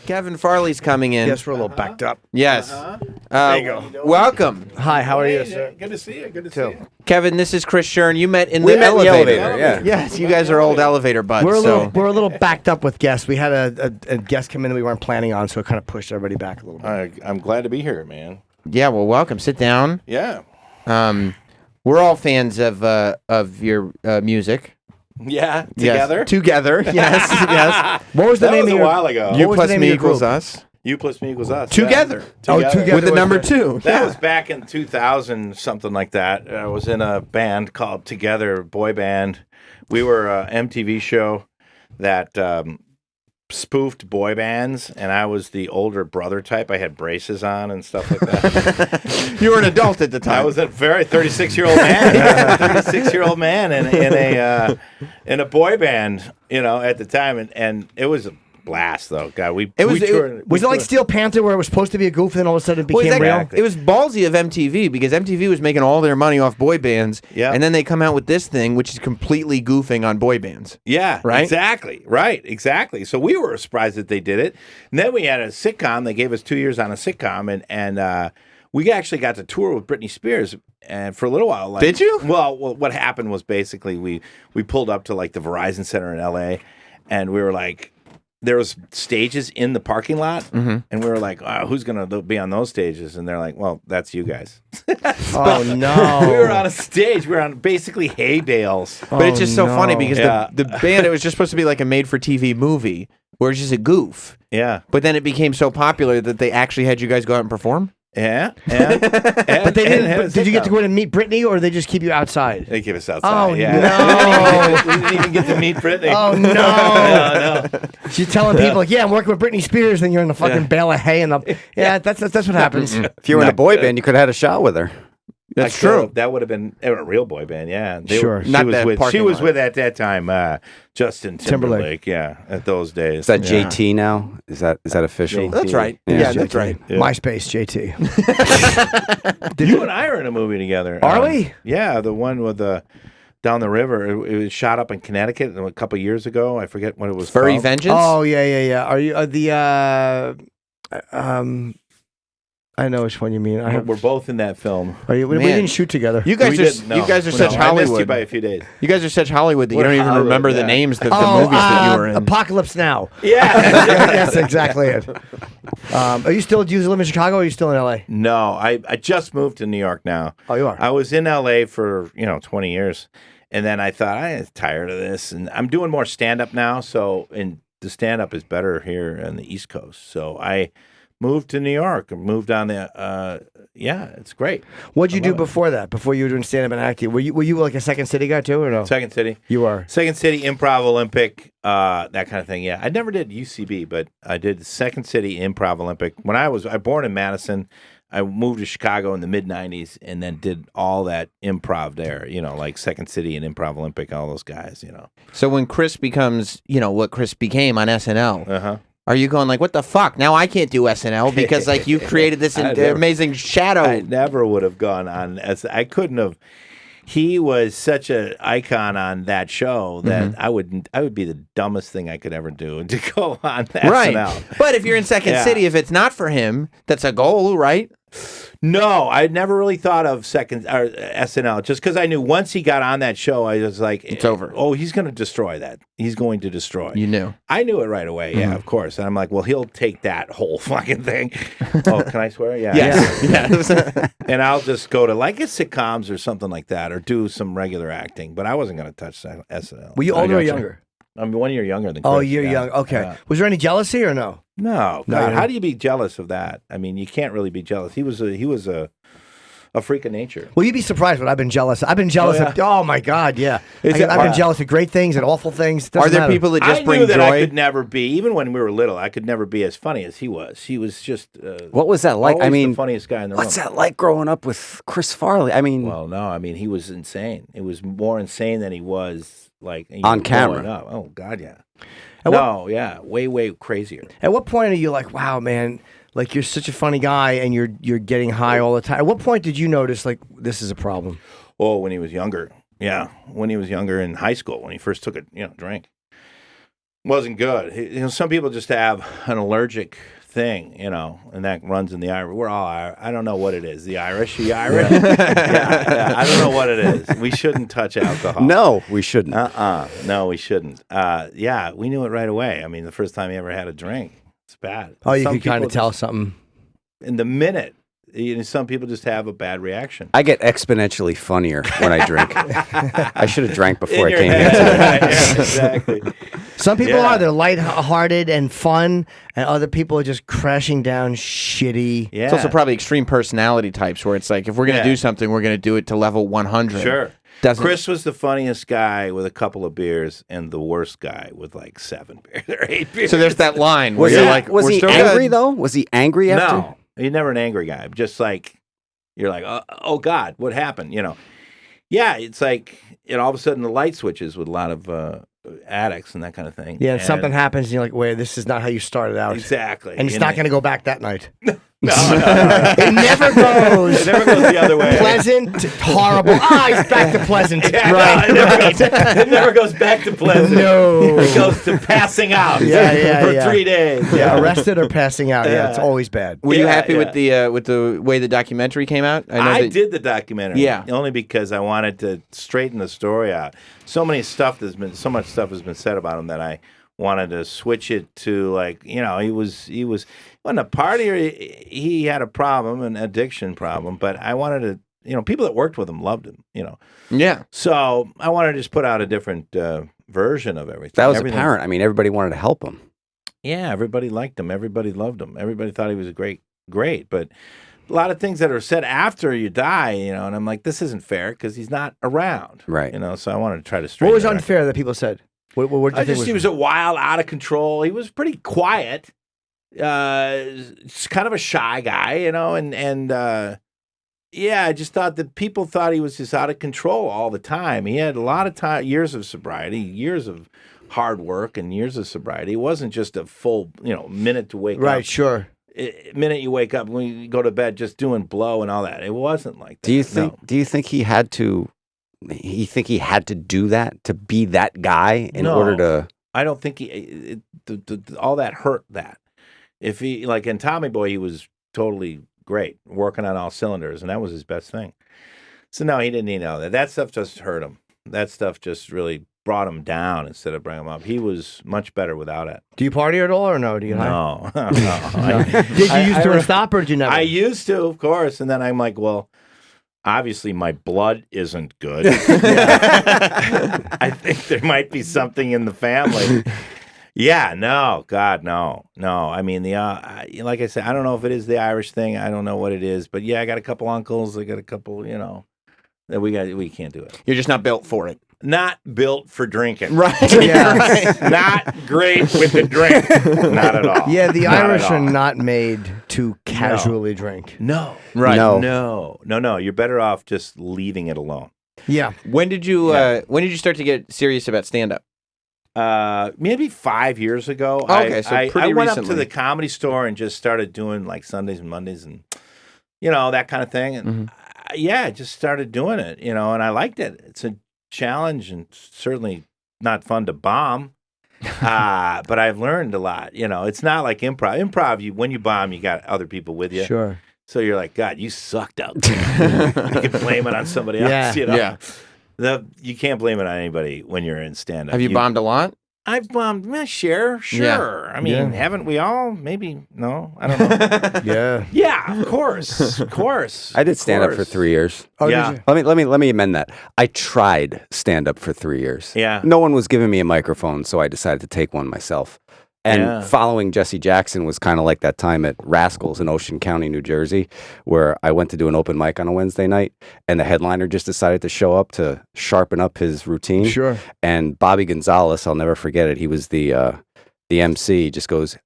Kevin Farley's coming in. Yes, we're a little backed up. Yes. There you go. Welcome. Hi, how are you, sir? Good to see you. Good to see you. Kevin, this is Chris Shearn. You met in the elevator. Yeah. Yes, you guys are old elevator buds. We're a little backed up with guests. We had a guest come in that we weren't planning on, so it kind of pushed everybody back a little bit. I'm glad to be here, man. Yeah, well, welcome. Sit down. Yeah. We're all fans of your music. Yeah. Together? Yes. Together. Yes. Yes. What was the That name was of a while ago. You was plus the name me of your equals group? us. You plus me equals us. Together. Yeah. Oh, Together With the was number the- 2. That was back in 2000, something like that. I was in a band called Together, boy band. We were an MTV show that spoofed boy bands, and I was the older brother type. I had braces on and stuff like that. You were an adult at the time. I was a very 36-year-old man, 36-year-old man in a boy band, at the time, and it was a blast though. God, Was it like Steel Panther where it was supposed to be a goof and then all of a sudden it became real? exactly. It was ballsy of MTV because MTV was making all their money off boy bands. Yeah. And then they come out with this thing, which is completely goofing on boy bands. Yeah, Right? Exactly. Right, exactly. So we were surprised that they did it. And then we had a sitcom. They gave us 2 years on a sitcom, and we actually got to tour with Britney Spears. And for a little while, Did you? Well, what happened was basically we pulled up to like the Verizon Center in L.A. and we were like, there was stages in the parking lot, and we were like, who's going to be on those stages? And they're like, well, that's you guys. Oh, no. We were on a stage. We were on basically hay bales. But it's just so funny because Yeah. the band, it was just supposed to be like a made-for-TV movie where it's just a goof. Yeah. But then it became so popular that they actually had you guys go out and perform? Yeah. But they didn't. But did you get to go in and meet Britney, or they just keep you outside? They keep us outside. Oh, yeah. no. We didn't even get to meet Britney. Oh, no. No. So you're telling people, like, yeah, I'm working with Britney Spears, then you're in a fucking bale of hay. That's what happens. If you were in a boy band, you could have had a shot with her. That's I true. could've- That would have been a real boy band, yeah. Sure. She Not was that with. She parking was lot. with at that time Justin Timberlake. Timberlake. Yeah, at those days. Is that JT now? Is that official? That's right. Yeah, Yeah, that's JT. right. Yeah. MySpace, JT. You and I are in a movie together. Are we? Yeah, the one with the down the river. It was shot up in Connecticut a couple years ago. I forget what it was. Furry called. Vengeance? Oh, yeah. Are you I know which one you mean. We're both in that film. We Man. didn't shoot together. You guys We are didn't, no. you guys are No, such I missed you Hollywood. by a few days. You guys are such Hollywood that you We're don't even Hollywood, remember the yeah. names of the movies that you were in. Apocalypse Now. Yeah. That's exactly it. Are you still, do you live in Chicago or are you still in L.A.? No, I just moved to New York now. Oh, you are? I was in LA for 20 years, and then I thought I'm tired of this, and I'm doing more stand up now. And the stand up is better here on the East Coast. So I moved to New York and moved on the. It's great. What'd you do before that? Before you were doing stand up and acting, were you like a Second City guy too, or no? Second City. You are. Second City, Improv Olympic, that kind of thing. Yeah, I never did UCB, but I did Second City Improv Olympic. When I was born in Madison, I moved to Chicago in the mid '90s, and then did all that improv there. Like Second City and Improv Olympic, all those guys. So when Chris becomes, what Chris became on SNL, Uh huh. are you going like, what the fuck? Now I can't do SNL because like you created this amazing shadow. I never would have gone on as I couldn't have. He was such an icon on that show that I would be the dumbest thing I could ever do to go on Right. SNL. But if you're in Second Yeah. City, if it's not for him, that's a goal, right? No, I never really thought of SNL just because I knew once he got on that show, I was like, It's over. Oh, he's going to destroy that. He's going to destroy. You knew. I knew it right away. Yeah, of course. And I'm like, well, he'll take that whole fucking thing. Oh, can I swear? Yeah. Yes. And I'll just go to like a sitcoms or something like that, or do some regular acting. But I wasn't going to touch SNL. Were you I older or gotcha. younger? I'm 1 year younger than Chris. Oh, you're yeah. young. Okay. Yeah. Was there any jealousy or no? No, No, God, you how didn't. do you be jealous of that? I mean, you can't really be jealous. He was a freak of nature. Well, you'd be surprised, but I've been jealous. I've been jealous of. Oh my God, yeah. Is it- I've been jealous of great things and awful things. Are Doesn't there matter. people that just I bring knew that joy? I could never be, even when we were little, I could never be as funny as he was. He was just What was that like? I always mean, the funniest guy in the what's room. that like growing up with Chris Farley? I mean, Well, no, I mean, he was insane. It was more insane than he was like On camera. growing up. Oh God, yeah. And Yeah, way crazier. At what point are you like, wow, man, like you're such a funny guy and you're getting high all the time? At what point did you notice like this is a problem? Oh, when he was younger. Yeah, when he was younger in high school, when he first took a drink. wasn't good. Some people just have an allergic thing, and that runs in the Irish. We're all I don't know what it is. The Irish, Irish. Yeah, I don't know what it is. We shouldn't touch alcohol. No, we shouldn't. No, we shouldn't. Yeah, we knew it right away. I mean, the first time he ever had a drink, it's bad. Oh, you could kind of tell something. In the minute. Some people just have a bad reaction. I get exponentially funnier when I drink. I should have drank before I came here today. Yeah, exactly. Some people are. They're lighthearted and fun, and other people are just crashing down shitty. Yeah. It's also probably extreme personality types where it's like, if we're going to do something, we're going to do it to level 100. Sure. Chris was the funniest guy with a couple of beers and the worst guy with like 7 beers or 8 beers. So there's that line where you're like, was he angry though? Was he angry after? No. He's never an angry guy. Just like, you're like, oh God, what happened? Yeah, it's like, all of a sudden the light switches with a lot of addicts and that kind of thing. Yeah, and something happens and you're like, wait, this is not how you started out. Exactly. And it's not going to go back that night. No. It never goes. It never goes the other way. Pleasant, horrible. He's back to pleasant. Yeah, right. It never goes back to pleasant. No. It goes to passing out. Yeah, for 3 days. Yeah, arrested or passing out. Yeah, it's always bad. Were you happy with the way the documentary came out? I did the documentary. Yeah. Only because I wanted to straighten the story out. So much stuff has been said about him that I wanted to switch it to, like, he wasn't a partier. He had a problem, an addiction problem, but I wanted to, people that worked with him loved him, Yeah. So I wanted to just put out a different version of everything. That was apparent. I mean, everybody wanted to help him. Yeah, everybody liked him. Everybody loved him. Everybody thought he was great. But a lot of things that are said after you die, and I'm like, this isn't fair because he's not around. Right. So I wanted to try to straighten What was it out. unfair that people said? What did you think He was a wild, out of control. He was pretty quiet. Kind of a shy guy, and I just thought that people thought he was just out of control all the time. He had a lot of years of sobriety, years of hard work, and years of sobriety. It wasn't just a full, minute to wake up. Right, sure. Minute you wake up, when you go to bed, just doing blow and all that. It wasn't like that. Do you think he had to? He think he had to do that to be that guy in order to? I don't think all that hurt that. If he, like in Tommy Boy, he was totally great, working on all cylinders, and that was his best thing. So no, he didn't need all that. That stuff just hurt him. That stuff just really brought him down instead of bringing him up. He was much better without it. Do you party at all or no? Do you? No. Did you used to stop or did you never? I used to, of course, and then I'm like, well, obviously my blood isn't good. I think there might be something in the family. Yeah, no, God, no. I mean, like I said, I don't know if it is the Irish thing. I don't know what it is, but yeah, I got a couple uncles. I got a couple, that we can't do it. You're just not built for it. Not built for drinking. Right. Yeah. Not great with the drink. Not at all. Yeah, the Not Irish at all. are not made to casually drink. No. Right. No. You're better off just leaving it alone. Yeah. When did you start to get serious about stand-up? Maybe 5 years ago. Okay, so pretty I went up recently. to the Comedy Store and just started doing like Sundays and Mondays and that kind of thing. And I just started doing it, and I liked it. It's a challenge and certainly not fun to bomb. But I've learned a lot. It's not like improv. Improv, when you bomb, you got other people with you. Sure. So you're like, God, you sucked out there. You can blame it on somebody else. Yeah. You can't blame it on anybody when you're in stand-up. Have you bombed a lot? I've bombed. Sure. Yeah. I mean, haven't we all? Maybe. No, I don't know. Yeah. Yeah, of course. I did stand up for 3 years. Oh, Yeah. did you? Let me amend that. I tried stand up for 3 years. Yeah. No one was giving me a microphone, so I decided to take one myself. And Yeah. following Jesse Jackson was kind of like that time at Rascals in Ocean County, New Jersey, where I went to do an open mic on a Wednesday night, and the headliner just decided to show up to sharpen up his routine. Sure. And Bobby Gonzalez, I'll never forget it. He was the MC. Just goes,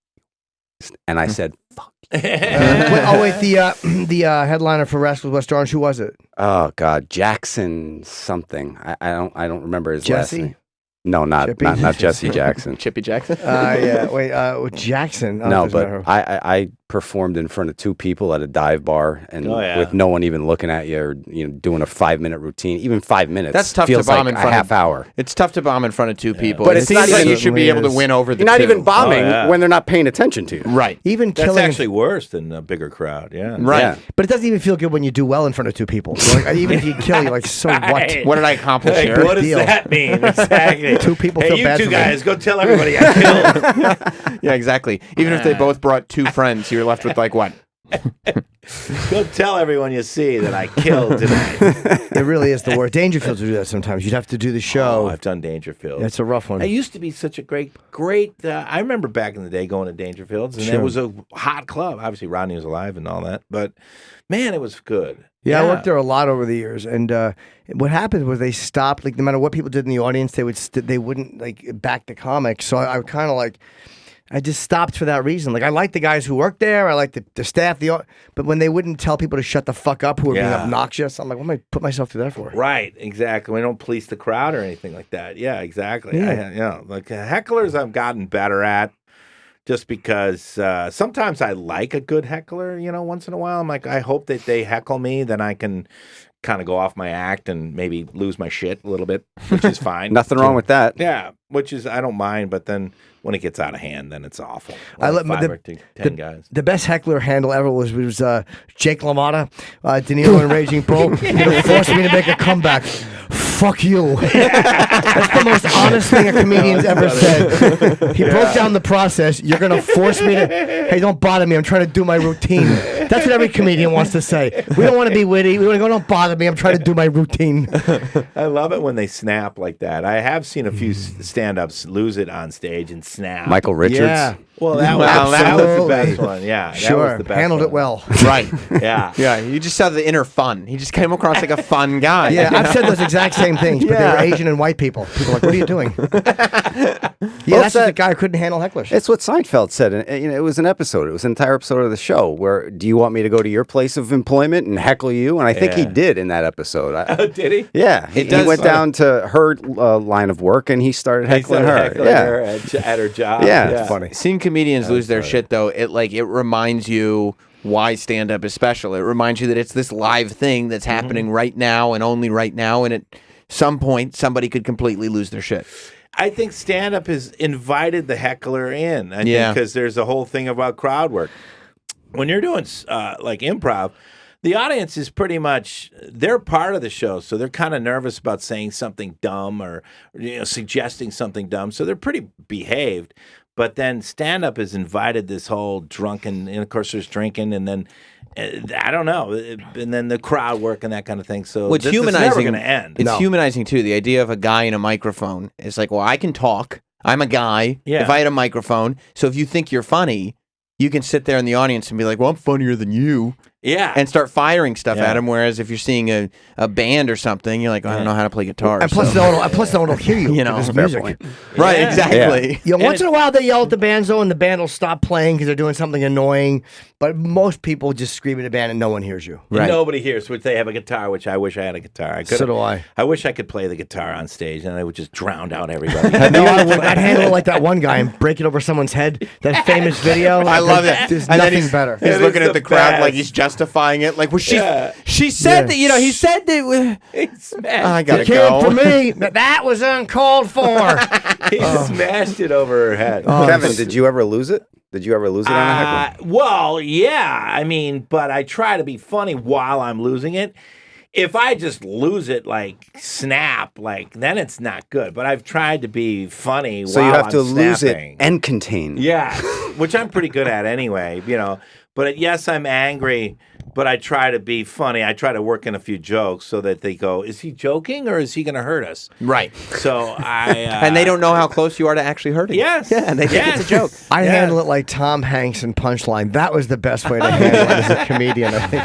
and I said, "Fuck." Wait, the headliner for Rascals West Orange, who was it? Oh God, Jackson something. I don't remember his last Jesse? name. No, not Chippy? not Jesse Jackson. Chippy Jackson? Yeah. Wait, Jackson. Oh, No, doesn't matter. but I performed in front of 2 people at a dive bar and with no one even looking at you, or doing a 5-minute routine, even 5 minutes. That's tough feels to bomb like in front a half of, hour. It's tough to bomb in front of 2 people. But it it's seems not like even- you should be able to win over the You're not 2. even bombing when they're not paying attention to you. Right. Even That's killing actually worse than a bigger crowd. Yeah. Right. Yeah. But it doesn't even feel good when you do well in front of 2 people. Like, even if you kill, you're like, so what? What did I accomplish Like, here? what does deal. that mean? Exactly. 2 people Hey, feel you bad 2 for me. guys, go tell everybody I killed. Yeah, exactly. Even if they both brought 2 friends, you're left with like what? Go tell everyone you see that I killed tonight. It really is the worst. Dangerfields would do that sometimes. You'd have to do the show. Oh, I've done Dangerfield. That's a rough one. It used to be such a great. I remember back in the day going to Dangerfields, and Sure. it was a hot club. Obviously, Rodney was alive and all that, but man, it was good. Yeah, I worked there a lot over the years, and what happened was they stopped. Like no matter what people did in the audience, they wouldn't like back the comics. So I kind of like. I just stopped for that reason. Like I like the guys who work there. I like the staff. But when they wouldn't tell people to shut the fuck up, who were being obnoxious, I'm like, what am I put myself through that for? Right, exactly. We don't police the crowd or anything like that. Yeah, exactly. Yeah. Like hecklers, I've gotten better at. Just because sometimes I like a good heckler, once in a while. I'm like, I hope that they heckle me, then I can kind of go off my act and maybe lose my shit a little bit, which is fine. Nothing wrong with that. Yeah, which is I don't mind, but then when it gets out of hand, then it's awful. I Like let 5 or 10 guys. The best heckler handle ever was Jake LaMotta, De Niro and Raging Bull. He forced me to make a comeback. Fuck you. That's the most honest thing a comedian's ever said. He broke down the process. You're going to force me to, hey, don't bother me. I'm trying to do my routine. That's what every comedian wants to say. We don't want to be witty. We want to go, don't bother me. I'm trying to do my routine. I love it when they snap like that. I have seen a few stand-ups lose it on stage and snap. Michael Richards. Yeah. Well, that was the best one. Yeah, that Sure. was the best Handled one. it well. Right. Yeah. Yeah, you just saw the inner fun. He just came across like a fun guy. Yeah, I've said those exact same things, but they were Asian and white people. People are like, what are you doing? That's just a guy who couldn't handle hecklers. It's what Seinfeld said. And, it was an episode. It was an entire episode of the show where, do you want me to go to your place of employment and heckle you? And I think he did in that episode. Did he? Yeah. He went down to her line of work and he started heckling her. Her at her job. Yeah, it's funny. Seeing comedians lose their shit though, it reminds you why stand-up is special. It reminds you that it's this live thing that's happening right now and only right now, and at some point somebody could completely lose their shit. I think stand-up has invited the heckler in. I think because there's a whole thing about crowd work. When you're doing like improv, the audience is pretty much, they're part of the show, so they're kind of nervous about saying something dumb or suggesting something dumb, so they're pretty behaved. But then stand-up has invited this whole drunken, and of course there's drinking, and then, I don't know, and then the crowd work and that kind of thing. So It's this humanizing. is never going to end. It's humanizing too. The idea of a guy in a microphone is like, well, I can talk. I'm a guy. Yeah. If I had a microphone, so if you think you're funny, you can sit there in the audience and be like, well, I'm funnier than you. Yeah. And start firing stuff Yeah. at him. Whereas if you're seeing a band or something, you're like, I don't know how to play guitar. And plus, no one will hear you. You know, because fair music. point. Right, Yeah. exactly. Once in a while they yell at the band and the band will stop playing because they're doing something annoying. But most people just scream at the band and no one hears you. Right. Nobody hears, which they have a guitar, which I wish I had a guitar. So do I. I wish I could play the guitar on stage, and I would just drown out everybody. No, I'd handle it like that one guy and break it over someone's head. That famous video. I love it. There's And then nothing better. He's It looking is at the the crowd like best. he's justifying it. Like, well, Yeah. she said that, he said that. He smashed, I gotta It came go. for me. That was uncalled for. he smashed it over her head. Kevin, did you ever lose it? Did you ever lose it on a heckler? Well, yeah. I mean, but I try to be funny while I'm losing it. If I just lose it, like snap, then it's not good. But I've tried to be funny So while you have to I'm lose snapping. it and contain. Yeah, which I'm pretty good at anyway, But yes, I'm angry, but I try to be funny. I try to work in a few jokes so that they go, is he joking or is he going to hurt us? Right. So I... And they don't know how close you are to actually hurting. Yes. Yeah, and they think it's a joke. I handle it like Tom Hanks in Punchline. That was the best way to handle it as a comedian, I think.